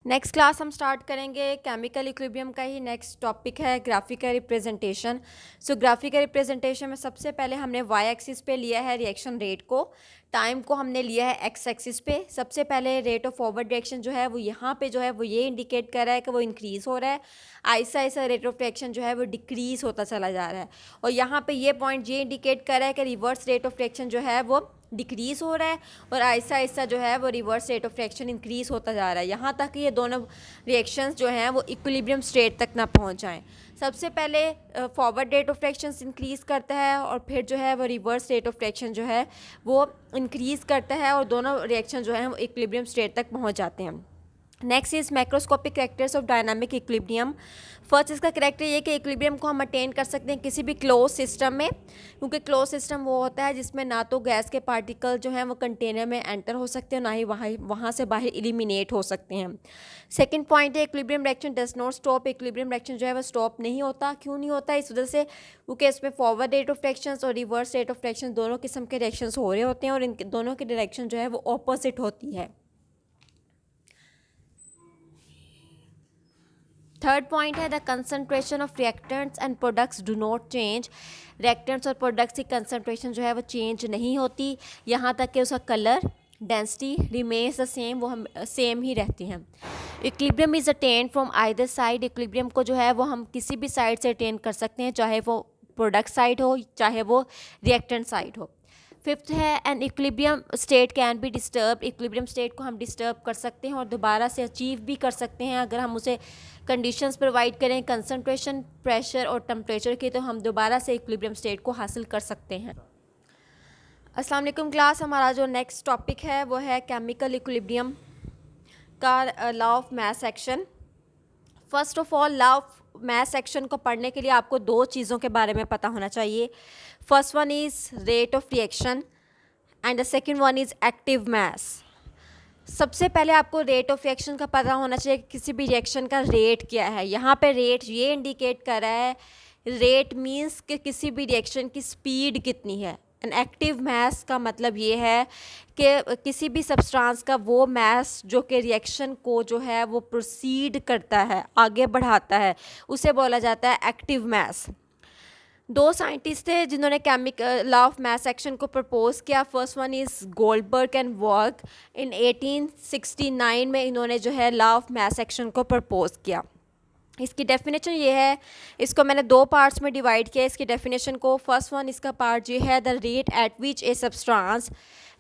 Next class हम start करेंगे chemical equilibrium का ही नेक्स्ट टॉपिक है ग्राफिकल रिप्रेजेंटेशन। सो ग्राफिकल रिप्रेजेंटेशन में सबसे पहले हमने वाई एक्सिस पे लिया है रिएक्शन रेट को, टाइम को हमने लिया है एक्स एक्सिस पे। सबसे पहले रेट ऑफ फॉरवर्ड रिएक्शन जो है वो यहाँ पे जो है वो ये इंडिकेट कर रहा है कि वो इंक्रीज़ हो रहा है, ऐसा ऐसा रेट ऑफ रिएक्शन जो है वो डिक्रीज़ होता चला जा रहा है। और यहाँ पे ये पॉइंट ये इंडिकेट कर रहा है कि रिवर्स रेट ऑफ रिएक्शन जो है वो डिक्रीज़ हो रहा है और ऐसा ऐसा जो है वो reverse rate of reaction increase होता जा रहा है, यहाँ तक कि ये दोनों रिएक्शंस जो हैं वो इक्विलिब्रियम स्टेट तक ना पहुँच जाएँ। सबसे पहले forward rate of reactions increase करता है और फिर जो है वो रिवर्स रेट ऑफ रिएक्शन जो है वो इंक्रीज़ करता है और दोनों रिएक्शन जो हैं वो इक्विलिब्रियम स्टेट तक पहुँच जाते हैं। Next is macroscopic characters of dynamic equilibrium. First इसका कैरेक्टर ये कि इक्विलिब्रियम को हम अटेन कर सकते हैं किसी भी क्लोज सिस्टम में, क्योंकि क्लोज सिस्टम वो होता है जिसमें ना तो गैस के पार्टिकल जो हैं वो कंटेनर में एंटर हो सकते हैं, ना ही वहाँ से बाहर एलिमिनेट हो सकते हैं। सेकंड पॉइंट है equilibrium reaction does not stop. Equilibrium reaction जो है वो स्टॉप नहीं होता। क्यों नहीं होता? इस वजह से क्योंकि इसमें फॉरवर्ड रेट ऑफ रिएक्शंस और रिवर्स रेट ऑफ रिएक्शन दोनों किस्म के रिएक्शंस हो रहे होते हैं और इन दोनों की डायरेक्शन जो है वो ऑपोजिट होती है। थर्ड पॉइंट है the concentration of reactants and products do not change. Reactants और प्रोडक्ट्स की कंसनट्रेशन जो है वो चेंज नहीं होती, यहाँ तक कि उसका colour density remains the same, वो हम सेम ही रहती हैं। Equilibrium is attend from either side. Equilibrium को जो है वो हम किसी भी साइड से अटेन कर सकते हैं, चाहे वो प्रोडक्ट साइड हो चाहे वो रिएक्टेंट साइड हो। फिफ्थ है an equilibrium state can be disturb. Equilibrium state को हम डिस्टर्ब कर सकते हैं और दोबारा से अचीव भी कर सकते हैं अगर हम उसे कंडीशंस प्रोवाइड करें कंसंट्रेशन, प्रेशर और टेम्परेचर की, तो हम दोबारा से इक्विलिब्रियम स्टेट को हासिल कर सकते हैं। अस्सलाम वालेकुम क्लास, हमारा जो नेक्स्ट टॉपिक है वो है केमिकल इक्विलिब्रियम का law of mass action. First of all law of mass action को पढ़ने के लिए आपको दो चीज़ों के बारे में पता होना चाहिए। First one is rate of reaction and the second one is active mass. सबसे पहले आपको रेट ऑफ रिएक्शन का पता होना चाहिए कि किसी भी रिएक्शन का रेट क्या है। यहाँ पे रेट ये इंडिकेट कर रहा है, रेट मींस कि किसी भी रिएक्शन की स्पीड कितनी है। एंड एक्टिव मास का मतलब ये है कि किसी भी सब्सटेंस का वो मास जो कि रिएक्शन को जो है वो प्रोसीड करता है, आगे बढ़ाता है, उसे बोला जाता है एक्टिव मास। दो साइंटिस्ट थे जिन्होंने chemical law of mass action को प्रपोज किया। First one is Guldberg and work. In 1869 में इन्होंने जो है लॉ ऑफ मास एक्शन को प्रपोज किया। इसकी डेफिनेशन ये है, इसको मैंने दो पार्ट्स में डिवाइड किया इसकी डेफिनेशन को। फर्स्ट वन इसका पार्ट ये है the rate at which a substance,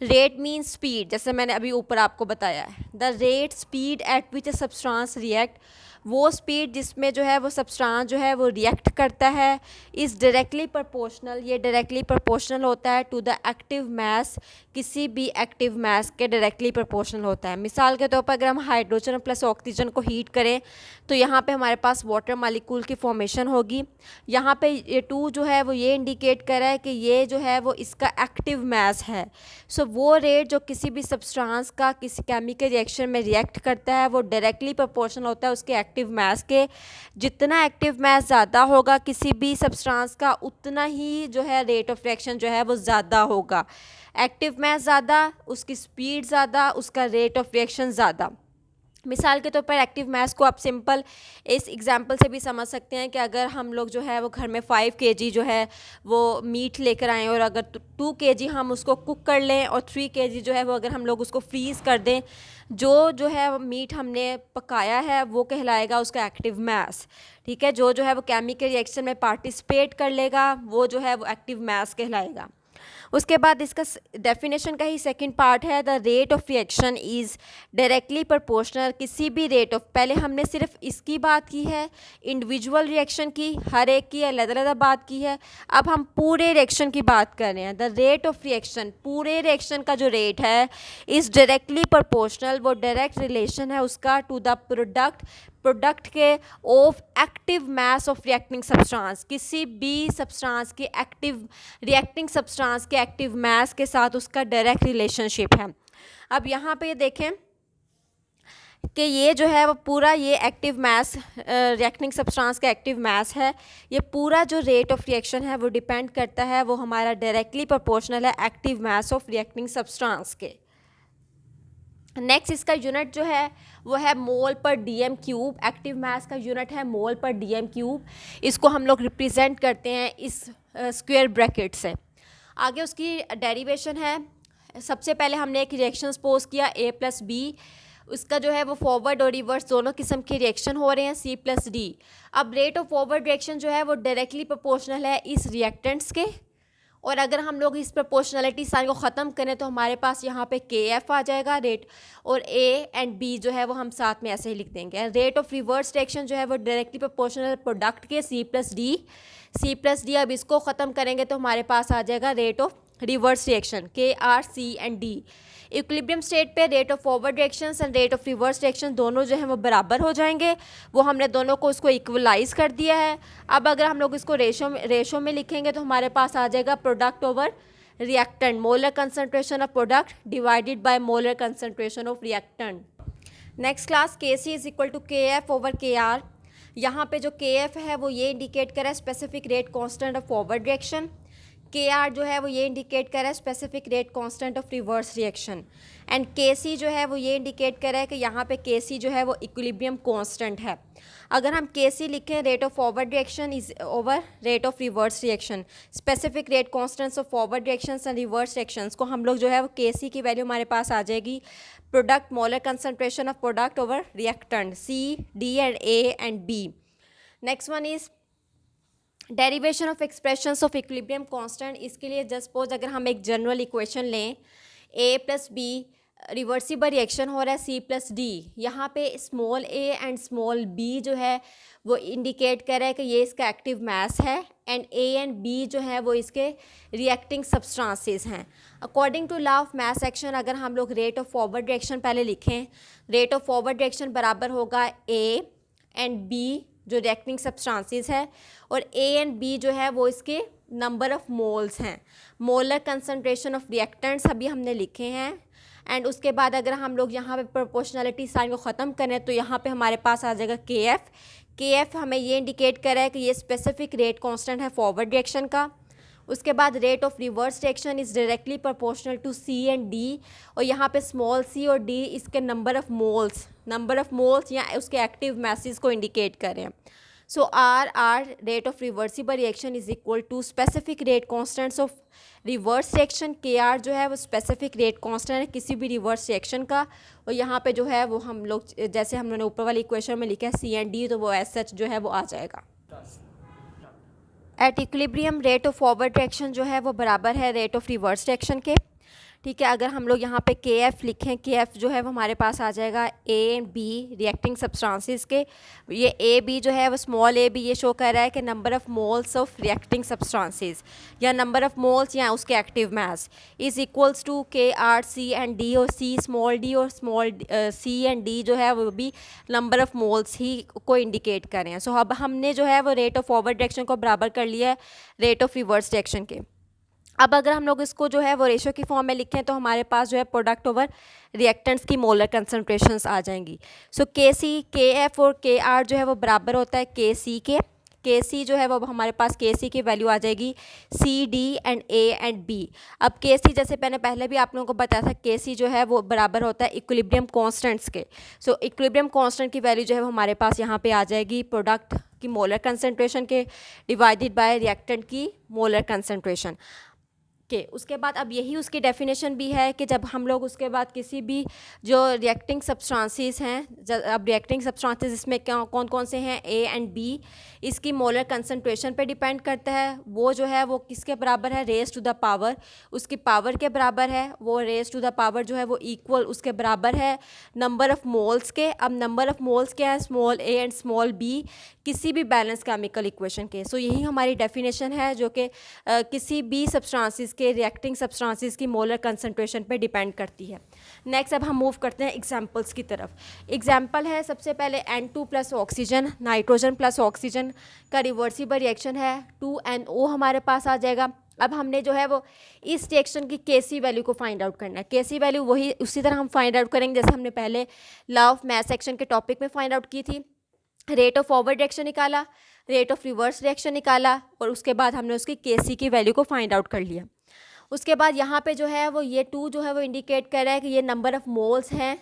rate mean speed, जैसे मैंने अभी ऊपर आपको बताया है, the rate speed at which a substance react, वो स्पीड जिसमें जो है वो सब्सटेंस जो है वो रिएक्ट करता है, इज़ डायरेक्टली प्रोपोर्शनल, ये डायरेक्टली प्रोपोर्शनल होता है टू द एक्टिव मास, किसी भी एक्टिव मास के डायरेक्टली प्रोपोर्शनल होता है। मिसाल के तौर पर अगर हम हाइड्रोजन प्लस ऑक्सीजन को हीट करें तो यहाँ पे हमारे पास वाटर मालिक्यूल की फॉर्मेशन होगी। यहाँ पे ये 2 जो है वो ये इंडिकेट कर रहा है कि ये जो है वो इसका एक्टिव मास है। सो वो रेट जो किसी भी सब्सटेंस का किसी केमिकल रिएक्शन में रिएक्ट करता है वो डायरेक्टली प्रोपोर्शनल होता है उसके एक्टिव मास के। जितना एक्टिव मास ज़्यादा होगा किसी भी सब्सटेंस का, उतना ही जो है रेट ऑफ रिएक्शन जो है वो ज़्यादा होगा। एक्टिव मास ज़्यादा, उसकी स्पीड ज़्यादा, उसका रेट ऑफ रिएक्शन ज़्यादा। मिसाल के तौर पर एक्टिव मास को आप सिंपल इस एग्जांपल से भी समझ सकते हैं कि अगर हम लोग जो है वो घर में 5 kg जो है वो मीट लेकर आएँ और अगर 2 kg हम उसको कुक कर लें और 3 kg जो है वो अगर हम लोग उसको फ्रीज़ कर दें, जो है वो मीट हमने पकाया है वो कहलाएगा उसका एक्टिव मास। ठीक है, जो है वो केमिकल रिएक्शन में पार्टिसिपेट कर लेगा वो जो है वो एक्टिव मास कहलाएगा। उसके बाद इसका डेफिनेशन का ही सेकंड पार्ट है the rate of reaction is directly proportional. किसी भी रेट ऑफ, पहले हमने सिर्फ इसकी बात की है, इंडिविजुअल रिएक्शन की, हर एक की अलग-अलग बात की है। अब हम पूरे रिएक्शन की बात कर रहे हैं। द रेट ऑफ रिएक्शन, पूरे रिएक्शन का जो रेट है इज़ डायरेक्टली प्रोपोर्शनल, वो डायरेक्ट रिलेशन है उसका टू द प्रोडक्ट के of active mass of reacting substance. किसी भी सब्सटेंस के एक्टिव रिएक्टिंग सब्सटेंस के एक्टिव मास के साथ उसका डायरेक्ट रिलेशनशिप है। अब यहाँ पे देखें कि ये जो है वो पूरा ये एक्टिव मास रिएक्टिंग सब्सटेंस का एक्टिव मास है, ये पूरा जो रेट ऑफ रिएक्शन है वो डिपेंड करता है, वो हमारा डायरेक्टली प्रोपोर्शनल है active mass of reacting substance के। नेक्स्ट इसका यूनिट जो है वो है मोल पर डीएम क्यूब। एक्टिव मास का यूनिट है मोल पर डीएम क्यूब। इसको हम लोग रिप्रेजेंट करते हैं इस स्क्वायर ब्रैकेट से। आगे उसकी डेरिवेशन है। सबसे पहले हमने एक रिएक्शन सपोज किया A+B। उसका जो है वो फॉरवर्ड और रिवर्स दोनों किस्म के रिएक्शन हो रहे हैं C+D। अब रेट ऑफ फॉरवर्ड रिएक्शन जो है वो डायरेक्टली प्रोपोर्शनल है इस रिएक्टेंट्स के। और अगर हम लोग इस प्रोपोर्शनलिटी साइन को ख़त्म करें तो हमारे पास यहाँ पे KF आ जाएगा रेट, और A एंड B जो है वो हम साथ में ऐसे ही लिख देंगे। रेट ऑफ रिवर्स रिएक्शन जो है वो डायरेक्टली प्रोपोर्शनल प्रोडक्ट के C+D। अब इसको ख़त्म करेंगे तो हमारे पास आ जाएगा rate of reverse reaction KR C and D। Equilibrium state पे rate of forward reactions and rate of reverse reaction दोनों जो है वो बराबर हो जाएंगे। वो हमने दोनों को उसको इक्वलाइज कर दिया है। अब अगर हम लोग इसको रेशो में लिखेंगे तो हमारे पास आ जाएगा product over reactant, molar concentration of product divided by molar concentration of reactant. Next class KC is equal to KF over KR। यहाँ पे जो KF है वो ये इंडिकेट कर रहा है specific rate constant of forward reaction. KR जो है वो ये इंडिकेट कर रहा है specific rate constant of reverse reaction. And KC जो है वो ये इंडिकेट कर रहा है कि यहाँ पे KC जो है वो इक्विलिब्रियम कांस्टेंट है। अगर हम KC लिखें rate of forward reaction is over rate of reverse reaction, specific rate constants of forward reactions and reverse reactions को हम लोग जो है वो KC की वैल्यू हमारे पास आ जाएगी product molar concentration of product over reactant C, D and A and B। Next one is derivation of expressions of equilibrium constant. इसके लिए जस्ट सपोज अगर हम एक जनरल इक्वेशन लें A+B रिवर्सिबल रिएक्शन हो रहा है C+D। यहाँ पे small a and small b जो है वो इंडिकेट कर रहा है कि ये इसका एक्टिव मास है, एंड A एंड B जो है वो इसके रिएक्टिंग सब्सटेंसेस हैं। According to law of mass action अगर हम लोग रेट ऑफ फॉरवर्ड रिएक्शन पहले लिखें, रेट ऑफ फॉरवर्ड रिएक्शन बराबर होगा A एंड B जो रिएक्टिंग सब्सटेंसेस है, और A एंड B जो है वो इसके नंबर ऑफ मोल्स हैं। मोलर कंसनट्रेशन ऑफ रिएक्टेंट्स अभी हमने लिखे हैं। एंड उसके बाद अगर हम लोग यहाँ पे प्रोपोर्शनलिटी साइन को ख़त्म करें तो यहाँ पे हमारे पास आ जाएगा KF हमें ये इंडिकेट कर रहा है कि ये स्पेसिफिक रेट कांस्टेंट है फॉरवर्ड रिएक्शन का। उसके बाद rate of reverse reaction is directly proportional to C and D, और यहाँ पे स्मॉल c और D इसके नंबर ऑफ मोल्स या उसके एक्टिव मैसेज को इंडिकेट करें। So R rate of reversible reaction is equal to specific rate constants of reverse reaction. KR जो है वो स्पेसिफिक रेट कांस्टेंट है किसी भी रिवर्स रिएक्शन का, और यहाँ पे जो है वो हम लोग जैसे हमने ऊपर वाली इक्वेशन में लिखा है C एंड D, तो वो एज सच जो है वो आ जाएगा। At equilibrium rate of forward reaction जो है वो बराबर है रेट ऑफ रिवर्स रिएक्शन के। ठीक है, अगर हम लोग यहाँ पे KF लिखें, KF जो है वो हमारे पास आ जाएगा A and B reacting substances के। ये AB जो है वो स्मॉल a भी ये शो कर रहा है कि number of moles of reacting substances या नंबर ऑफ मोल्स या उसके active mass is equals to KR C and D, और C स्मॉल d और स्मॉल C एंड D जो है वो भी नंबर ऑफ मोल्स ही को इंडिकेट कर रहे हैं। सो अब हमने जो है वो रेट ऑफ फॉरवर्ड रिएक्शन को बराबर कर लिया है रेट ऑफ रिवर्स रिएक्शन के। अब अगर हम लोग इसको जो है वो रेशो की फॉर्म में लिखें तो हमारे पास जो है प्रोडक्ट ओवर रिएक्टेंट्स की मोलर कंसनट्रेशंस आ जाएंगी। सो KC KF और KR जो है वो बराबर होता है KC के। KC जो है वो हमारे पास KC की वैल्यू आ जाएगी C D and A and B। अब KC जैसे मैंने पहले भी आप लोगों को बताया था, KC जो है वो बराबर होता है इक्विलिब्रियम कांस्टेंट्स के। सो इक्विलिब्रियम कांस्टेंट की वैल्यू जो है वो हमारे पास यहाँ पे आ जाएगी प्रोडक्ट की मोलर कंसनट्रेशन के डिवाइडेड बाय रिएक्टेंट की मोलर कंसनट्रेशन के। उसके बाद अब यही उसकी डेफिनेशन भी है कि जब हम लोग उसके बाद किसी भी जो रिएक्टिंग सब्सटेंसेस हैं, अब रिएक्टिंग सब्सटेंसेस इसमें कौन कौन से हैं A एंड B, इसकी मोलर कंसनट्रेशन पे डिपेंड करता है। वो जो है वो किसके बराबर है, रेज टू द पावर, उसकी पावर के बराबर है। वो रेज टू द पावर जो है वो इक्वल उसके बराबर है नंबर ऑफ मोल्स के। अब नंबर ऑफ मोल्स क्या है, small a and small b किसी भी बैलेंस केमिकल इक्वेशन के। सो यही हमारी डेफिनेशन है जो कि किसी भी सब्सटेंसेस के रिएक्टिंग सब्सटेंसेस की मोलर कंसनट्रेशन पे डिपेंड करती है। नेक्स्ट अब हम मूव करते हैं एग्जांपल्स की तरफ। एग्जांपल है सबसे पहले N2 plus oxygen, nitrogen plus oxygen का रिवर्सिबल रिएक्शन है, 2NO हमारे पास आ जाएगा। अब हमने जो है वो इस रिएक्शन की KC वैल्यू को फाइंड आउट करना है। KC वैल्यू वही उसी तरह हम फाइंड आउट करेंगे जैसे हमने पहले लॉ ऑफ मास एक्शन के टॉपिक में फाइंड आउट की थी। रेट ऑफ फॉरवर्ड रिएक्शन निकाला, रेट ऑफ रिवर्स रिएक्शन निकाला, और उसके बाद हमने उसकी KC की वैल्यू को फाइंड आउट कर लिया। उसके बाद यहाँ पे जो है वो ये 2 जो है वो इंडिकेट कर रहा है कि ये नंबर ऑफ मोल्स हैं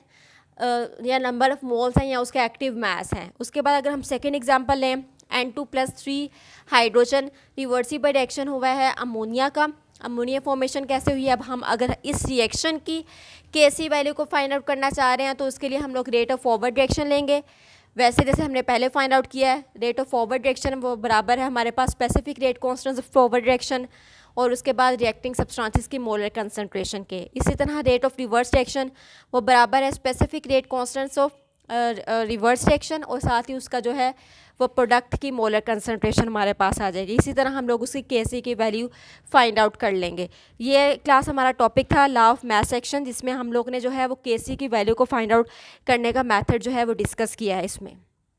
या नंबर ऑफ़ मोल्स हैं या उसका एक्टिव मास है। उसके बाद अगर हम सेकेंड एग्जांपल लें, N2+3 हाइड्रोजन रिवर्सिबल रिएक्शन हुआ है अमोनिया का। अमोनिया फॉर्मेशन कैसे हुई है? अब हम अगर इस रिएक्शन की Kc वैल्यू को फाइंड आउट करना चाह रहे हैं तो उसके लिए हम लोग रेट ऑफ फॉरवर्ड रिएक्शन लेंगे। वैसे जैसे हमने पहले फाइंड आउट किया है, रेट ऑफ फॉरवर्ड रिएक्शन वो बराबर है हमारे पास specific rate constant of forward reaction और उसके बाद रिएक्टिंग सब्सटेंसेस की मोलर कंसंट्रेशन के। इसी तरह रेट ऑफ रिवर्स रिएक्शन वो बराबर है specific rate constants of reverse reaction और साथ ही उसका जो है वो प्रोडक्ट की मोलर कंसंट्रेशन हमारे पास आ जाएगी। इसी तरह हम लोग उसकी Kc की वैल्यू फाइंड आउट कर लेंगे। ये क्लास हमारा टॉपिक था लॉ ऑफ मास एक्शन, जिसमें हम लोग ने जो है वो Kc की वैल्यू को फाइंड आउट करने का मेथड जो है वो डिस्कस किया है इसमें।